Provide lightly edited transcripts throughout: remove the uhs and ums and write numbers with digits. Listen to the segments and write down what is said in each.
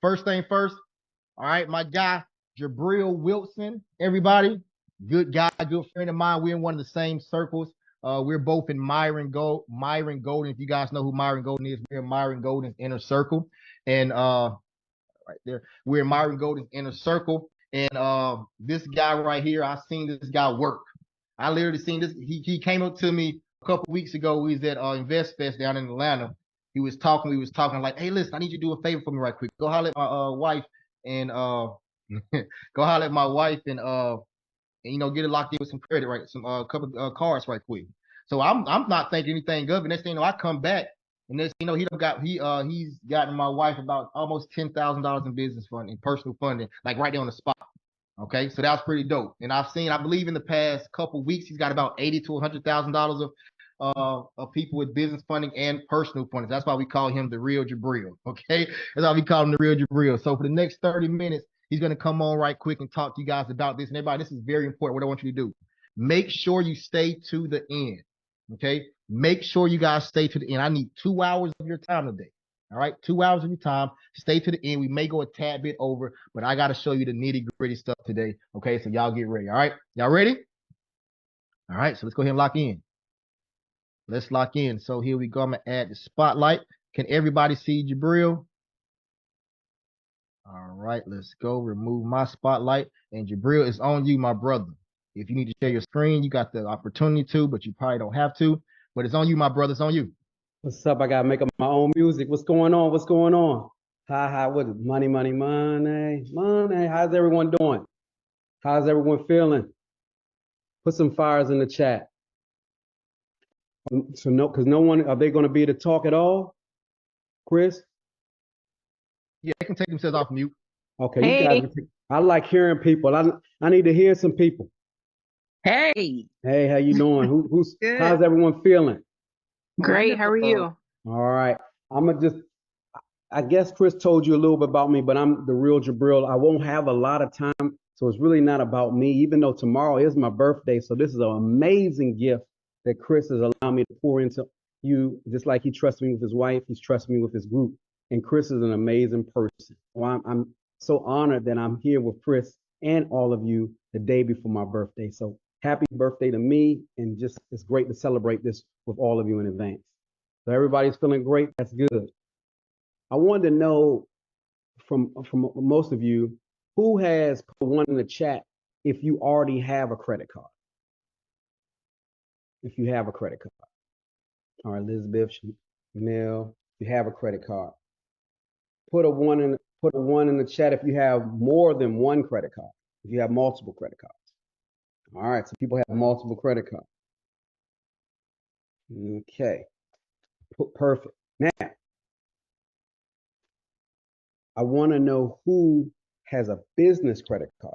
first thing first. All right, my guy, Jubril Wilson, everybody. Good guy, good friend of mine. We're in one of the same circles. We're both in Myron Golden. If you guys know who Myron Golden is, we're in Myron Golden's inner circle. And right there, we're in Myron Golden's inner circle. And this guy right here, I seen this guy work. I literally seen this. He came up to me a couple weeks ago. We was at Invest Fest down in Atlanta. We was talking like, hey, listen, I need you to do a favor for me right quick. Go holler at my wife and go holler at my wife and get it locked in with some credit, right? Some couple cards right quick. So I'm not thinking anything of it. Next thing you know, I come back and next he he's gotten my wife about almost $10,000 in business funding, personal funding, like right there on the spot. Okay, so that was pretty dope. And I believe in the past couple weeks, he's got about $80,000 to $100,000 of people with business funding and personal funding. That's why we call him the real Jubril. Okay, that's why we call him the real Jubril. So for the next 30 minutes, he's gonna come on right quick and talk to you guys about this. And everybody, this is very important. What I want you to do: make sure you stay to the end. Okay, make sure you guys stay to the end. I need 2 hours of your time today. All right, 2 hours of your time. Stay to the end. We may go a tad bit over, but I got to show you the nitty gritty stuff today. Okay, so y'all get ready. All right, y'all ready? All right, so let's go ahead and lock in. Let's lock in. So here we go. I'm gonna add the spotlight. Can everybody see Jubril? All right, let's go. Remove my spotlight, and Jubril, is on you, my brother. If you need to share your screen, you got the opportunity to, but you probably don't have to. But it's on you, my brother. It's on you. What's up? I gotta make up my own music. What's going on? What's going on? Hi, what is money, money, money, money? How's everyone doing? How's everyone feeling? Put some fires in the chat. So because no one, are they gonna be to talk at all? Chris? Yeah, they can take themselves off mute. Okay, you guys. I like hearing people. I need to hear some people. Hey, how you doing? Who's good. How's everyone feeling? Great. How are you? All right. I guess Chris told you a little bit about me, but I'm the real Jubril. I won't have a lot of time, so it's really not about me, even though tomorrow is my birthday. So this is an amazing gift that Chris has allowed me to pour into you, just like he trusts me with his wife, he's trusted me with his group. And Chris is an amazing person. Well, I'm so honored that I'm here with Chris and all of you the day before my birthday. So happy birthday to me, and just it's great to celebrate this with all of you in advance. So everybody's feeling great. That's good. I wanted to know from most of you, who has put one in the chat if you already have a credit card. If you have a credit card. All right, Elizabeth, Mel, you have a credit card. Put a one in the chat if you have more than one credit card. If you have multiple credit cards. All right, so people have multiple credit cards. Okay, perfect. Now, I want to know who has a business credit card.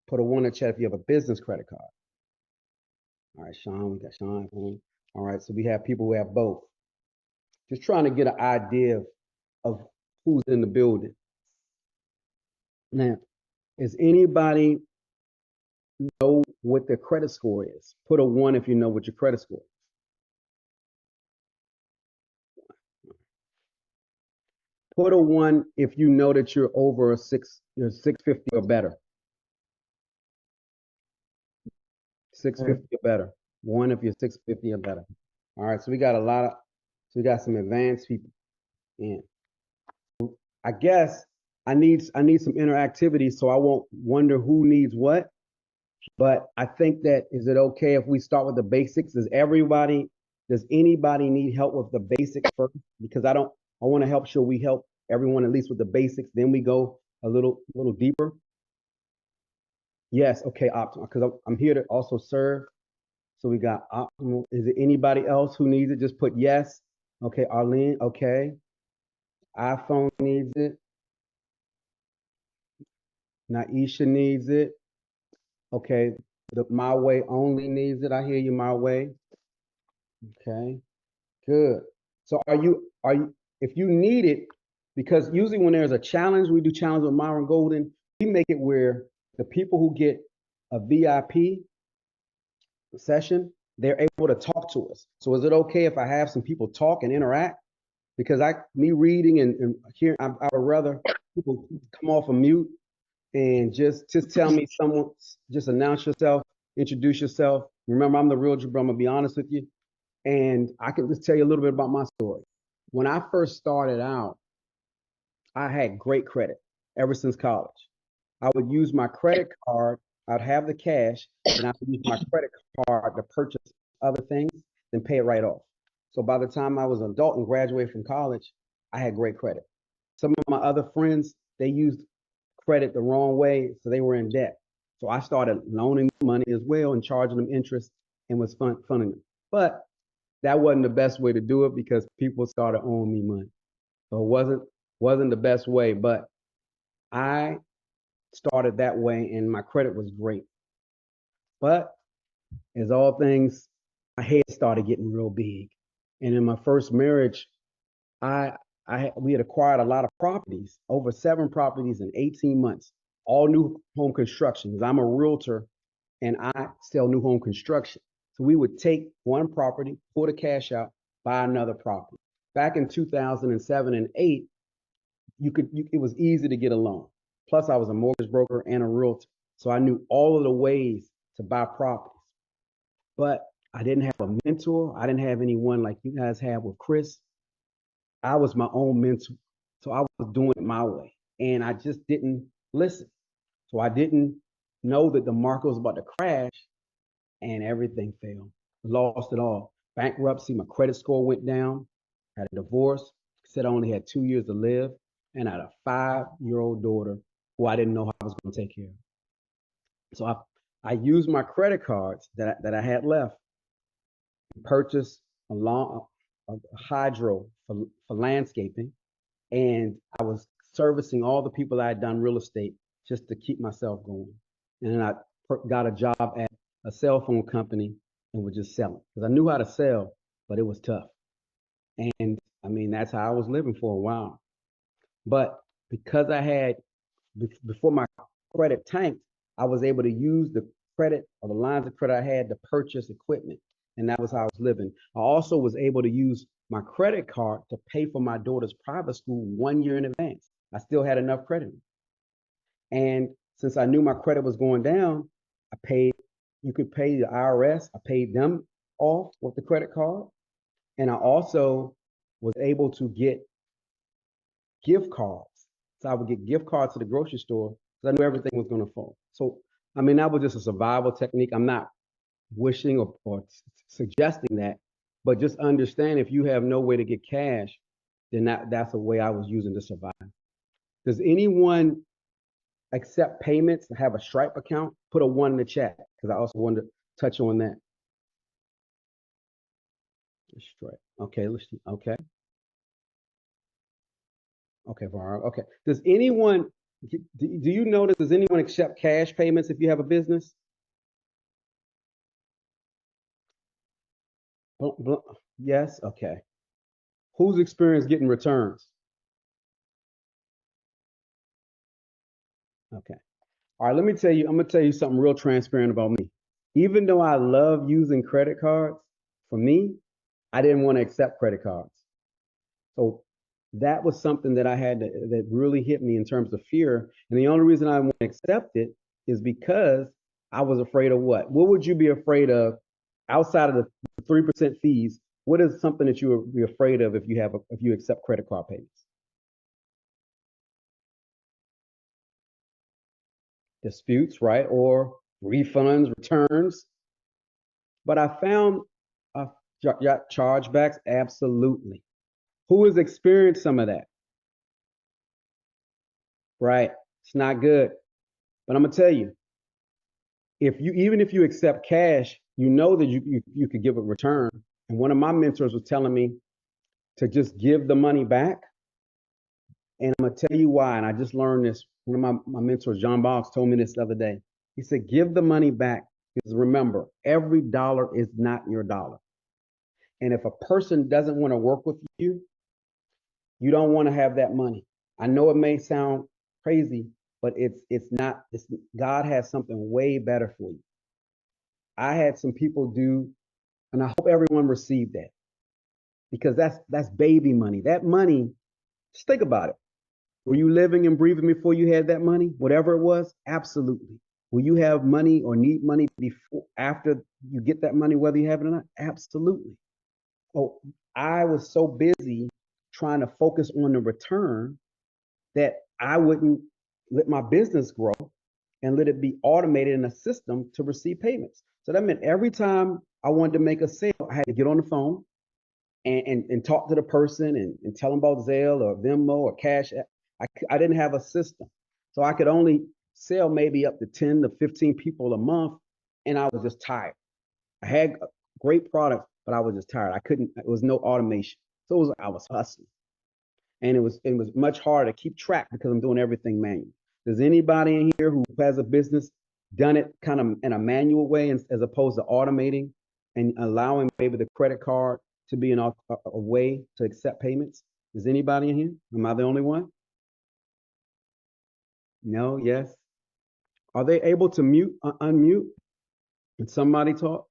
Put a one in the chat if you have a business credit card. All right, Sean, we got Sean. All right, so we have people who have both. Just trying to get an idea of who's in the building. Now, is anybody know what their credit score is? Put a one if you know what your credit score is. Put a one if you know that you're over you're 650 or better. 650 or better. One if you're 650 or better. All right, so we got some advanced people in. I guess I need some interactivity so I won't wonder who needs what. But I think that, is it okay if we start with the basics? Does anybody need help with the basics first? Because I want to help sure we help everyone at least with the basics. Then we go a little deeper. Yes, okay, optimal. Because I'm here to also serve. So we got optimal. Is it anybody else who needs it? Just put yes. Okay, Arlene, okay. iPhone needs it. Naisha needs it. Okay, the My Way only needs it. I hear you, My Way. Okay, good. So are you if you need it, because usually when there's a challenge, we do challenge with Myron Golden, we make it where the people who get a VIP session, they're able to talk to us. So is it okay if I have some people talk and interact? because me reading and hearing, I would rather people come off of mute and just tell me someone, just announce yourself, introduce yourself. Remember, I'm the real Jubril. I'm gonna be honest with you, and I can just tell you a little bit about my story. When I first started out, I had great credit ever since college. I would use my credit card. I'd have the cash, and I would use my credit card to purchase other things, then pay it right off. So by the time I was an adult and graduated from college, I had great credit. Some of my other friends, they used credit the wrong way, so they were in debt. So I started loaning them money as well and charging them interest and was funding them. But that wasn't the best way to do it because people started owing me money. So it wasn't the best way, but I started that way and my credit was great. But as all things, my head started getting real big. And in my first marriage, I we had acquired a lot of properties, over 7 properties in 18 months, all new home construction. Because I'm a realtor and I sell new home construction. So we would take one property, pull the cash out, buy another property. Back in 2007 and 8, it was easy to get a loan. Plus, I was a mortgage broker and a realtor, so I knew all of the ways to buy properties. But I didn't have a mentor. I didn't have anyone like you guys have with Chris. I was my own mentor, so I was doing it my way, and I just didn't listen. So I didn't know that the market was about to crash, and everything failed. Lost it all. Bankruptcy. My credit score went down. Had a divorce. Said I only had 2 years to live, and I had a 5-year-old daughter who I didn't know how I was going to take care of. So I used my credit cards that I had left to purchase a hydro for landscaping, and I was servicing all the people I had done real estate just to keep myself going. And then I got a job at a cell phone company and was just selling because I knew how to sell, but it was tough. And I mean, that's how I was living for a while. But because I had, before my credit tanked, I was able to use the credit or the lines of credit I had to purchase equipment. And that was how I was living. I also was able to use my credit card to pay for my daughter's private school 1 year in advance. I still had enough credit. And since I knew my credit was going down, I paid, you could pay the IRS. I paid them off with the credit card. And I also was able to get gift cards. So I would get gift cards to the grocery store because I knew everything was going to fall. So, I mean, that was just a survival technique. I'm not wishing or suggesting that, but just understand if you have no way to get cash, then that's a way I was using to survive. Does anyone accept payments, have a Stripe account? Put a 1 in the chat because I also wanted to touch on that. Stripe. Okay, okay. Okay, Var. Okay. Does anyone do you notice? Does anyone accept cash payments if you have a business? Yes. Okay. Who's experienced getting returns? Okay. All right. Let me tell you. I'm gonna tell you something real transparent about me. Even though I love using credit cards, for me, I didn't want to accept credit cards. So that was something that I had that really hit me in terms of fear. And the only reason I want to accept it is because I was afraid of what? What would you be afraid of outside of the 3% fees? What is something that you would be afraid of if you accept credit card payments? Disputes, right? Or refunds, returns. But I found chargebacks, absolutely. Who has experienced some of that? Right. It's not good. But I'm gonna tell you, even if you accept cash, you know that you could give a return. And one of my mentors was telling me to just give the money back. And I'm gonna tell you why. And I just learned this. One of my mentors, John Boggs, told me this the other day. He said, give the money back. Because remember, every dollar is not your dollar. And if a person doesn't want to work with you, you don't want to have that money. I know it may sound crazy, but it's not. God has something way better for you. I had some people do, and I hope everyone received that. because that's baby money. That money, just think about it. Were you living and breathing before you had that money? Whatever it was, absolutely. Will you have money or need money before after you get that money, whether you have it or not? Absolutely. Oh, I was so busy trying to focus on the return that I wouldn't let my business grow and let it be automated in a system to receive payments. So that meant every time I wanted to make a sale, I had to get on the phone and talk to the person and tell them about Zelle or Venmo or Cash App. I didn't have a system. So I could only sell maybe up to 10 to 15 people a month. And I was just tired. I had great products, but I was just tired. I couldn't, it was no automation. So it was, I was hustling. And it was much harder to keep track because I'm doing everything manual. Does anybody in here who has a business done it kind of in a manual way as opposed to automating and allowing maybe the credit card to be a way to accept payments? Is anybody in here? Am I the only one? No, yes. Are they able to unmute? Can somebody talk?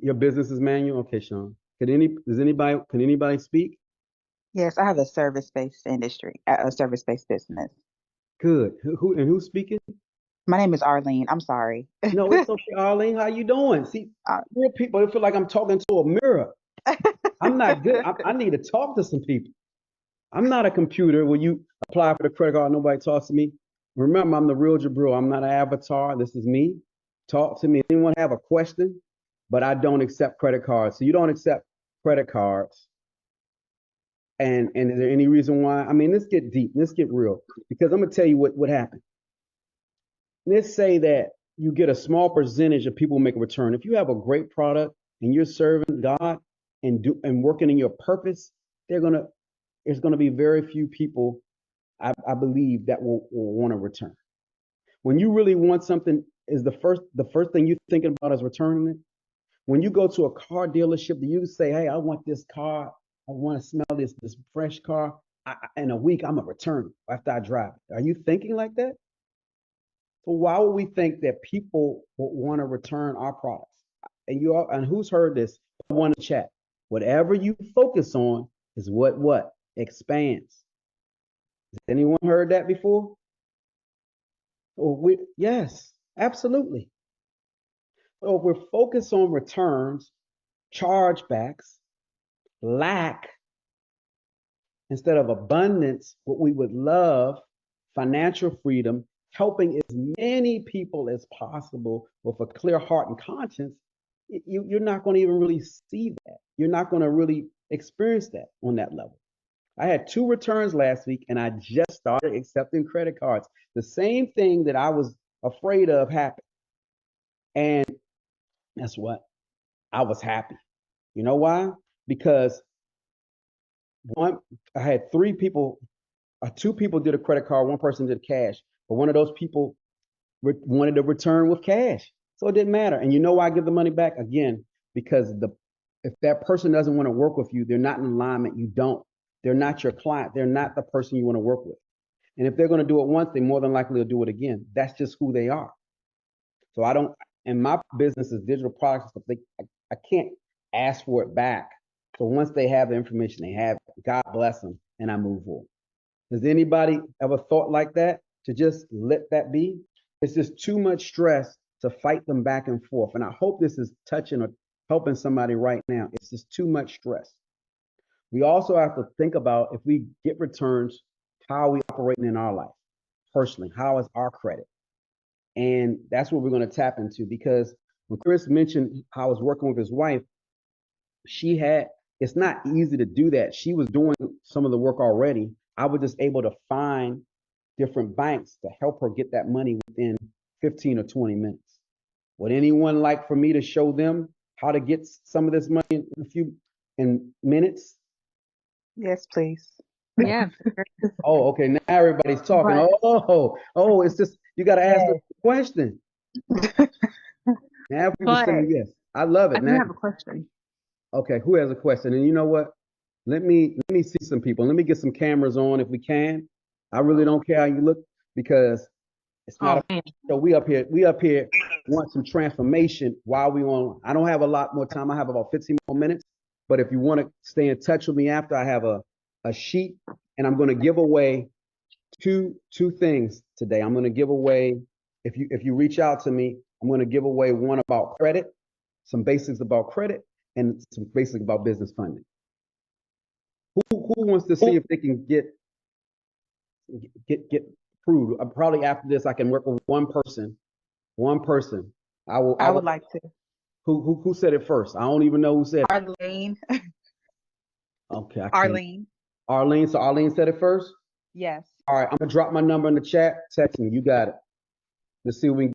Your business is manual? Okay, Sean. Can anybody speak? Yes, I have a service-based industry, a service-based business. Good. Who's speaking? My name is Arlene. I'm sorry. No, it's okay, Arlene. How you doing? See, Uh, real people, they feel like I'm talking to a mirror. I'm not good. I need to talk to some people. I'm not a computer where you apply for the credit card, nobody talks to me. Remember, I'm the real Jubril. I'm not an avatar. This is me. Talk to me. Anyone have a question? But I don't accept credit cards. So you don't accept credit cards. And is there any reason why? I mean, let's get deep. Let's get real. Because I'm gonna tell you what happened. Let's say that you get a small percentage of people who make a return. If you have a great product and you're serving God and working in your purpose, there's gonna be very few people, I believe, that will want to return. When you really want something, is the first thing you're thinking about is returning it. When you go to a car dealership, do you say, "Hey, I want this car. I want to smell this fresh car. In a week, I'm gonna return it after I drive it." Are you thinking like that? So why would we think that people would want to return our products? And who's heard this? I want to chat. Whatever you focus on is what expands. Has anyone heard that before? Yes, absolutely. So if we're focused on returns, chargebacks, lack instead of abundance, what we would love, financial freedom, helping as many people as possible with a clear heart and conscience, you're not going to even really see that. You're not going to really experience that on that level. I had 2 returns last week and I just started accepting credit cards. The same thing that I was afraid of happened. And guess what? I was happy. You know why? Because I had 3 people, 2 people did a credit card, 1 person did cash, but one of those people wanted to return with cash. So it didn't matter. And you know why I give the money back? Again, because if that person doesn't want to work with you, they're not in alignment. You don't. They're not your client. They're not the person you want to work with. And if they're going to do it once, they more than likely will do it again. That's just who they are. So I don't, and my business is digital products. I can't ask for it back. So once they have the information, they have it. God bless them, and I move on. Has anybody ever thought like that? To just let that be? It's just too much stress to fight them back and forth. And I hope this is touching or helping somebody right now. It's just too much stress. We also have to think about, if we get returns, how are we operating in our life personally? How is our credit? And that's what we're going to tap into, because when Chris mentioned how I was working with his wife, it's not easy to do that. She was doing some of the work already. I was just able to find different banks to help her get that money within 15 or 20 minutes. Would anyone like for me to show them how to get some of this money in minutes? yes, please. Yeah. Oh, okay. Now everybody's talking. Oh, it's just, you got to ask the question. Now people But saying yes. I love I it. do Now, have a question. okay, who has a question? And you know what? Let me see some people. Let me get some cameras on if we can. I really don't care how you look, because it's not Oh man. so we up here want some transformation while we on. I don't have a lot more time. I have about 15 more minutes, But if you want to stay in touch with me after, I have a sheet, and I'm going to give away two things today. I'm going to give away, if you reach out to me, I'm going to give away one about credit, some basics about credit, and some basics about business funding. Who wants to see if they can get approved? Probably after this, I can work with one person. One person. I would like to. Who said it first? I don't even know who said it. Arlene. Okay, I can't. Arlene. Arlene. So Arlene said it first? Yes. All right, I'm gonna drop my number in the chat. Text me. You got it. Let's see what we can